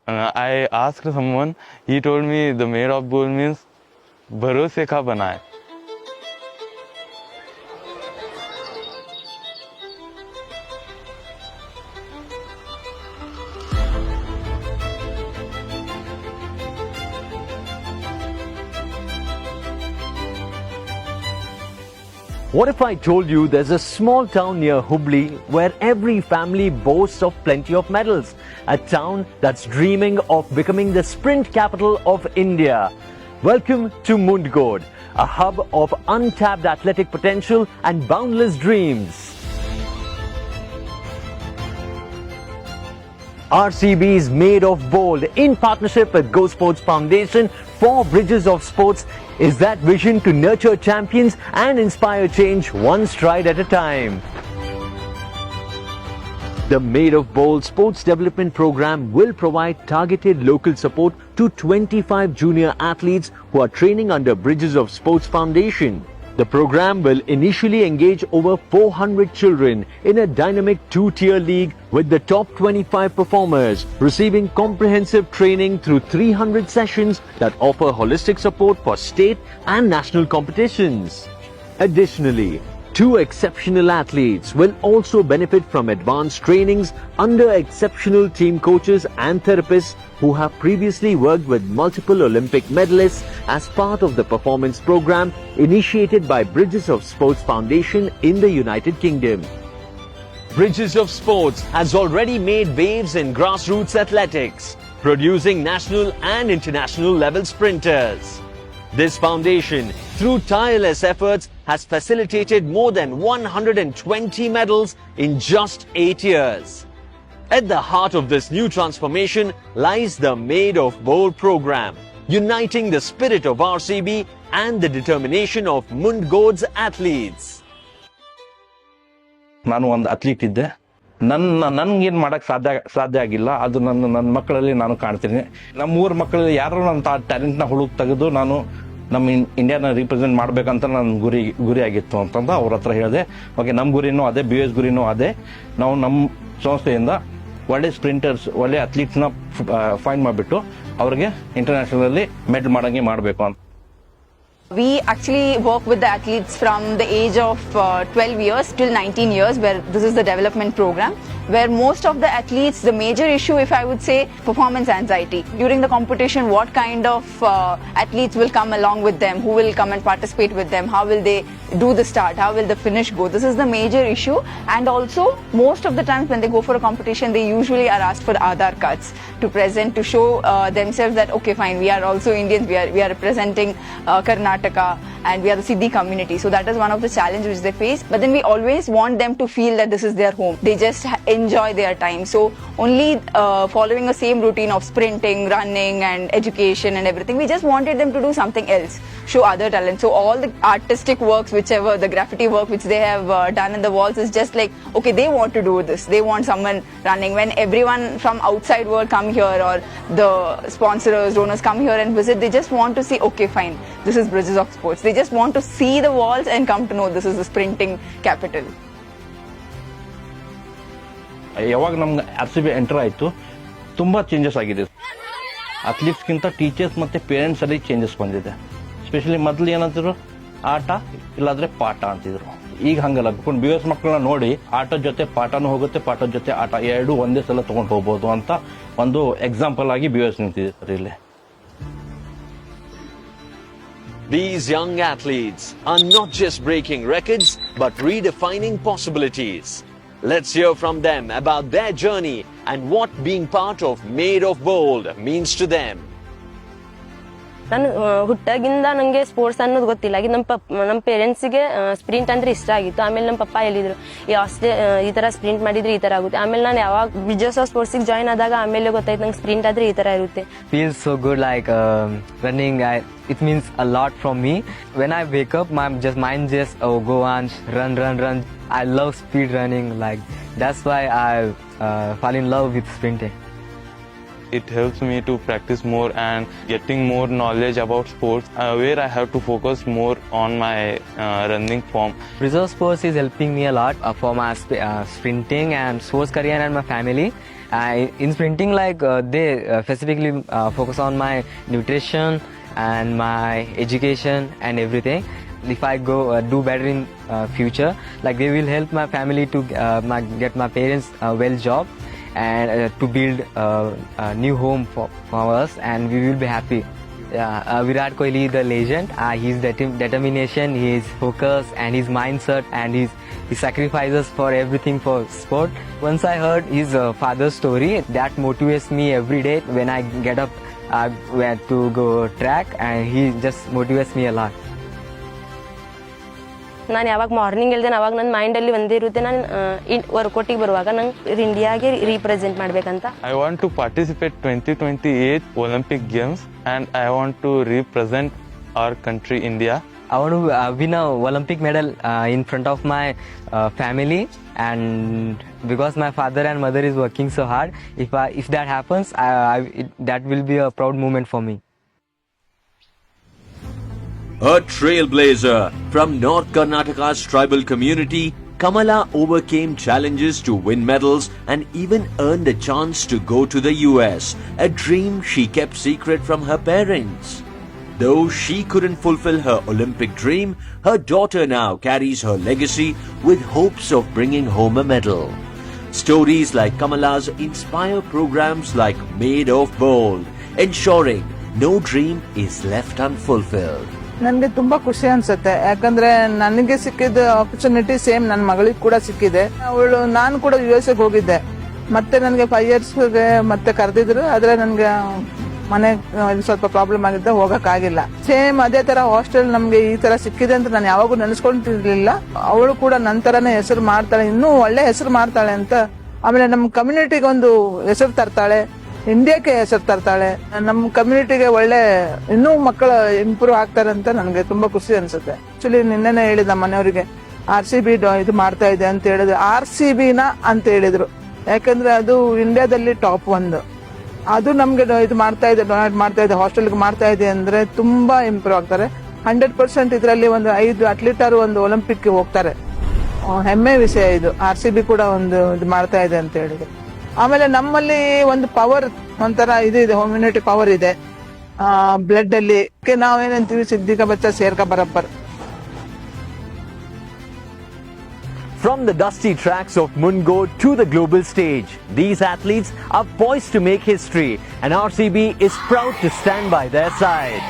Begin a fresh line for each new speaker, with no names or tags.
I asked someone, he told me the made of gold means भरोसे का बना है.
What if I told you there's a small town near Hubli where every family boasts of plenty of medals? A town that's dreaming of becoming the sprint capital of India. Welcome to Mundgod, a hub of untapped athletic potential and boundless dreams. RCB's Made of Bold, in partnership with Go Sports Foundation for Bridges of Sports, is that vision to nurture champions and inspire change one stride at a time. The Made of Bold Sports Development Program will provide targeted local support to 25 junior athletes who are training under Bridges of Sports Foundation. The program will initially engage over 400 children in a dynamic two-tier league with the top 25 performers receiving comprehensive training through 300 sessions that offer holistic support for state and national competitions. Additionally, 2 exceptional athletes will also benefit from advanced trainings under exceptional team coaches and therapists who have previously worked with multiple Olympic medalists as part of the performance program initiated by Bridges of Sports Foundation in the United Kingdom. Bridges of Sports has already made waves in grassroots athletics, producing national and international level sprinters. This foundation, through tireless efforts, has facilitated more than 120 medals in just 8 years. At the heart of this new transformation lies the Made of Bold program, uniting the spirit of RCB and the determination of Mundgod's athletes.
ನಾನು ಒಂದು athlete ಇದ್ದೆ. ನನ್ಗೇನು ಮಾಡಕ್ಕೆ ಸಾಧ್ಯ ಆಗಿಲ್ಲ. ಅದು ನನ್ನ ಮಕ್ಕಳಲ್ಲಿ ನಾನು ಕಾಣ್ತೀನಿ. ನಮ್ಮ ಊರ ಮಕ್ಕಳಲ್ಲಿ ಯಾರು ನನ್ನ ಟ್ಯಾಲೆಂಟ್ನ ಹುಡುಕ್ ತೆಗೆದು ನಾನು ನಮ್ಮ ಇಂಡಿಯಾನ ರಿಪ್ರೆಸೆಂಟ್ ಮಾಡ್ಬೇಕಂತ ನನ್ನ ಗುರಿ ಆಗಿತ್ತು ಅಂತಂದು ಅವ್ರ ಹತ್ರ ಹೇಳಿದೆ. ಓಕೆ, ನಮ್ಮ ಗುರಿನೂ ಅದೇ, BS ಗುರಿನೂ ಅದೇ. ನಾವು ನಮ್ಮ ಸಂಸ್ಥೆಯಿಂದ ಒಳ್ಳೆ ಸ್ಪ್ರಿಂಟರ್ಸ್, ಒಳ್ಳೆ ಅಥ್ಲೀಟ್ಸ್ನ ಫೈಂಡ್ ಮಾಡಿಬಿಟ್ಟು ಅವ್ರಿಗೆ ಇಂಟರ್ನ್ಯಾಷನಲಲ್ಲಿ ಮೆಡಲ್ ಮಾಡಂಗೆ ಮಾಡಬೇಕು ಅಂತ.
We actually work with the athletes from the age of 12 years till 19 years, where this is the development program, where most of the athletes, the major issue, if I would say, performance anxiety. During the competition, what kind of athletes will come along with them, who will come and participate with them, how will they do the start, how will the finish go? This is the major issue. And also, most of the times when they go for a competition, they usually are asked for Aadhaar cards to present, to show themselves that, okay, fine, we are also Indians, we are representing Karnataka, and we are the Siddhi community. So that is one of the challenges which they face. But then we always want them to feel that this is their home. They just enjoy their time. So only following the same routine of sprinting, running and education and everything, we just wanted them to do something else, show other talent. So all the artistic works, whichever, the graffiti work which they have done in the walls is just like, okay, they want to do this. They want someone running. When everyone from outside world come here, or the sponsors, donors come here and visit, they just want to see, okay, fine, this is Bridges of Sports. They just want to see the walls and come to know this is the sprinting capital.
ಯಾವಾಗ ನಮ್ಗೆ RCB enter ಆಯಿತು, ತುಂಬ changes ಆಗಿದೆ. ಅಥ್ಲೀಟ್ಸ್ಗಿಂತ teachers ಮತ್ತು ಪೇರೆಂಟ್ಸಲ್ಲಿ changes ಬಂದಿದೆ. Specially ಮೊದಲು ಏನಂತಿದ್ರು, ಆಟ ಇಲ್ಲಾಂದರೆ ಪಾಠ ಅಂತಿದ್ರು. ಈಗ ಹಂಗಲ್ಲ, BS ಮಕ್ಕಳನ್ನ ನೋಡಿ ಆಟದ ಜೊತೆ ಪಾಠನೂ ಹೋಗುತ್ತೆ, ಪಾಠದ ಜೊತೆ ಆಟ ಎರಡು ಒಂದೇ ಸಲ ತೊಗೊಂಡು ಹೋಗ್ಬೋದು ಅಂತ ಒಂದು ಎಕ್ಸಾಂಪಲ್ ಆಗಿ BS ನಿಂತಿದೆ ಸರ್ ಇಲ್ಲಿ.
These young athletes are not just breaking records, but redefining possibilities. Let's hear from them about their journey and what being part of Made of Bold means to them.
ನಾನು ಹುಟ್ಟಾಗಿಂದ ನನಗೆ sports ಅನ್ನೋದು ಗೊತ್ತಿಲ್ಲ. ನಮ್ಮ ಪೇರೆಂಟ್ಸಿಗೆ sprint ಅಂದ್ರೆ ಇಷ್ಟ ಆಗಿತ್ತು. ಆಮೇಲೆ ನಮ್ಮ ಪಪ್ಪ ಹೇಳಿದ್ರು, ಈ ತರ ಸ್ಪ್ರಿಂಟ್ ಮಾಡಿದ್ರೆ ಈ ತರ ಆಗುತ್ತೆ. ಆಮೇಲೆ ನಾನು ಯಾವಾಗ ಬ್ರಿಡ್ಜಸ್ ಆಫ್ ಸ್ಪೋರ್ಟ್ಸಿಗೆ ಜಾಯ್ನ್ ಆದಾಗ ಆಮೇಲೆ ಗೊತ್ತಾಯ್ತು ನಂಗೆ ಸ್ಪ್ರಿಂಟ್ ಆದ್ರೆ ಈ ತರ ಇರುತ್ತೆ.
Feels so good, like running. It means a lot from me. When I wake up, my mind just go on, run. I love speed running. Like that's why I fall in love with sprinting.
It helps me to practice more and getting more knowledge about sports, where I have to focus more on my running form.
Reserve sports is helping me a lot for my sprinting and sports career and my family. In sprinting, like they specifically focus on my nutrition and my education and everything. If I go do better in future, like they will help my family to get my parents a well job and to build a new home for us, and we will be happy. Virat Kohli, the legend, his determination, his focus and his mindset and his sacrifices for everything for sport. Once I heard his father's story, that motivates me every day when I get up to go track, and he just motivates me a lot.
ನಾನು ಯಾವಾಗ morning ಹೇಳ್ದೇನೆ ಅವಾಗ ನನ್ನ ಮೈಂಡಲ್ಲಿ ಒಂದೇ ಇರುತ್ತೆ, ನಾನು ವರ್ಕೌಟಿಗೆ ಬರುವಾಗ ನಂಗೆ ಇಂಡಿಯಾಗೆ ರೀಪ್ರೆಸೆಂಟ್ ಮಾಡಬೇಕಂತ.
I want to participate 2028 Olympic Games and I want to represent our country, India.
I want to win a Olympic medal in front of my family, and because my father and mother is working so hard, if that happens, that will be a proud moment for me.
A trailblazer from North Karnataka's tribal community, Kamala overcame challenges to win medals and even earned a chance to go to the US, a dream she kept secret from her parents. Though she couldn't fulfill her Olympic dream, her daughter now carries her legacy with hopes of bringing home a medal. Stories like Kamala's inspire programs like Made of Bold, ensuring no dream is left unfulfilled.
ನನಗೆ ತುಂಬಾ ಖುಷಿ ಅನ್ಸುತ್ತೆ, ಯಾಕಂದ್ರೆ ನನಗೆ ಸಿಕ್ಕಿದ opportunity same ನನ್ನ ಮಗಳಿಗೆ ಕೂಡ ಸಿಕ್ಕಿದೆ. ನಾನು ಕೂಡ US ಗೆ ಹೋಗಿದ್ದೆ, ಮತ್ತೆ ನನಗೆ 5 years ಮತ್ತೆ ಕರೆದಿದ್ರು, ಆದ್ರೆ ನನಗೆ ಮನೆ ಸ್ವಲ್ಪ ಪ್ರಾಬ್ಲಮ್ ಆಗಿದ್ದ ಹೋಗಕ್ ಆಗಿಲ್ಲ. ಸೇಮ್ ಅದೇ ತರ ಹಾಸ್ಟೆಲ್ ನಮ್ಗೆ ಈ ತರ ಸಿಕ್ಕಿದೆ ಅಂತ ನಾನು ಯಾವಾಗೂ ನೆನೆಸ್ಕೊಂಡಿರ್ಲಿಲ್ಲ. ಅವಳು ಕೂಡ ನಂತರನೇ ಹೆಸರು ಮಾಡ್ತಾಳೆ, ಇನ್ನೂ ಒಳ್ಳೆ ಹೆಸರು ಮಾಡ್ತಾಳೆ ಅಂತ. ಆಮೇಲೆ ನಮ್ಮ ಕಮ್ಯುನಿಟಿಗೆ ಒಂದು ಹೆಸರು ತರ್ತಾಳೆ, ಇಂಡಿಯಾಕ್ಕೆ ಹೆಸರು ತರ್ತಾಳೆ, ನಮ್ಮ ಕಮ್ಯುನಿಟಿಗೆ ಒಳ್ಳೆ ಇನ್ನೂ ಮಕ್ಕಳು ಇಂಪ್ರೂವ್ ಆಗ್ತಾರೆ ಅಂತ ನನಗೆ ತುಂಬಾ ಖುಷಿ ಅನ್ಸುತ್ತೆ. ಆಕ್ಚುಲಿ ನಿನ್ನೆನೆ ಹೇಳಿದ ಮನೆಯವರಿಗೆ RCB ಇದು ಮಾಡ್ತಾ ಇದೆ ಅಂತ ಹೇಳಿದ್ರು. RCBನ ಅಂತ ಹೇಳಿದ್ರು, ಯಾಕಂದ್ರೆ ಅದು ಇಂಡಿಯಾದಲ್ಲಿ ಟಾಪ್ 1. ಅದು ನಮ್ಗೆ ಇದು ಮಾಡ್ತಾ ಇದೆ, ಡೊನೇಟ್ ಮಾಡ್ತಾ ಇದೆ, ಹಾಸ್ಟೆಲ್ಗೆ ಮಾಡ್ತಾ ಇದೆ ಅಂದ್ರೆ ತುಂಬಾ ಇಂಪ್ರೂವ್ ಆಗ್ತಾರೆ. 100% ಇದರಲ್ಲಿ ಒಂದು 5 ಅಥ್ಲೀಟರು ಒಂದು ಒಲಿಂಪಿಕ್ ಹೋಗ್ತಾರೆ. ಹೆಮ್ಮೆ ವಿಷಯ ಇದು. RCB ಕೂಡ ಒಂದು ಇದು ಮಾಡ್ತಾ ಇದೆ ಅಂತ ಹೇಳಿದ್ರು. ಆಮೇಲೆ ನಮ್ಮಲ್ಲಿ ಒಂದು ಪವರ್ ಒಂಥರ ಇದು ಇದೆ, ಇಮ್ಯುನಿಟಿ ಪವರ್ ಇದೆ ಬ್ಲಡ್ ಅಲ್ಲಿ. ನಾವೇನಂತೀವಿ ಸಿದ್ಧಿಕ ಬಚ್ಚ ಸೇರ್ಕ ಬರಬ್ಬರ್.
From the dusty tracks of Mungo to the global stage, these athletes are poised to make history, and RCB is proud to stand by their side.